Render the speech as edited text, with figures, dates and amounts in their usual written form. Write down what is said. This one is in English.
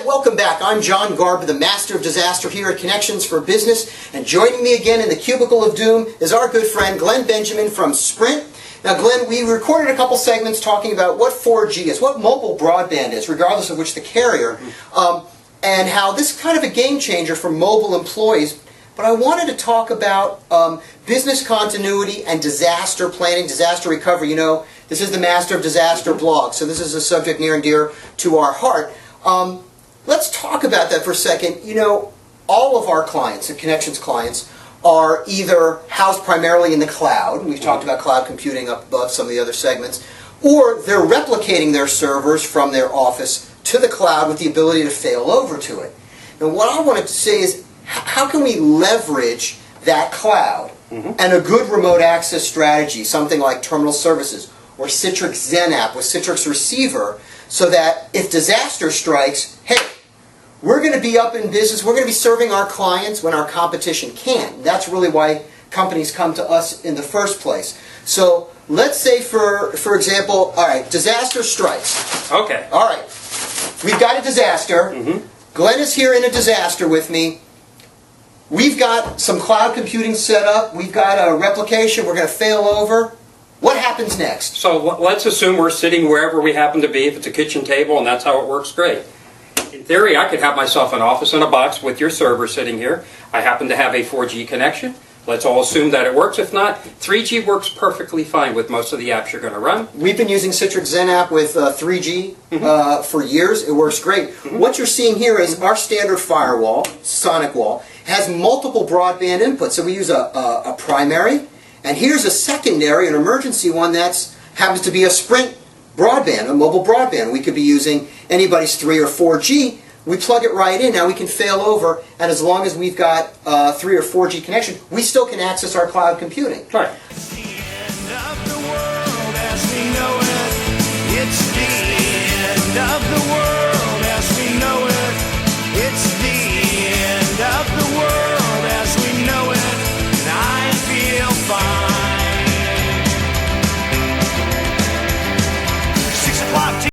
welcome back. I'm John Garber, the Master of Disaster here at Connections for Business, and joining me again in the Cubicle of Doom is our good friend Glen Benjamin from Sprint. Now Glen, we recorded a couple segments talking about what 4G is, what mobile broadband is, regardless of which the carrier, and how this is kind of a game changer for mobile employees. But I wanted to talk about business continuity and disaster planning, disaster recovery. You know, this is the Master of Disaster blog, so this is a subject near and dear to our heart. Let's talk about that for a second. You know, all of our clients, the Connections clients, are either housed primarily in the cloud, and we've talked about cloud computing up above some of the other segments, or they're replicating their servers from their office to the cloud with the ability to fail over to it. Now what I wanted to say is, how can we leverage that cloud and a good remote access strategy, something like terminal services or Citrix XenApp with Citrix Receiver, so that if disaster strikes, hey, we're going to be up in business, we're going to be serving our clients when our competition can't. That's really why companies come to us in the first place. So let's say, for example, all right, disaster strikes. Okay. All right, we've got a disaster. Glen is here in a disaster with me. We've got some cloud computing set up. We've got a replication. We're going to fail over. What happens next? So let's assume we're sitting wherever we happen to be. If it's a kitchen table and that's how it works, great. In theory, I could have myself an office in a box with your server sitting here. I happen to have a 4G connection. Let's all assume that it works. If not, 3G works perfectly fine with most of the apps you're going to run. We've been using Citrix XenApp with 3G for years. It works great. What you're seeing here is our standard firewall, Sonic Wall, has multiple broadband inputs. So we use a primary, and here's a secondary, an emergency one that happens to be a Sprint broadband, a mobile broadband. We could be using anybody's 3 or 4G. We plug it right in. Now we can fail over, and as long as we've got 3 or 4G connection, we still can access our cloud computing. Right. The end of the world as we know it, it's the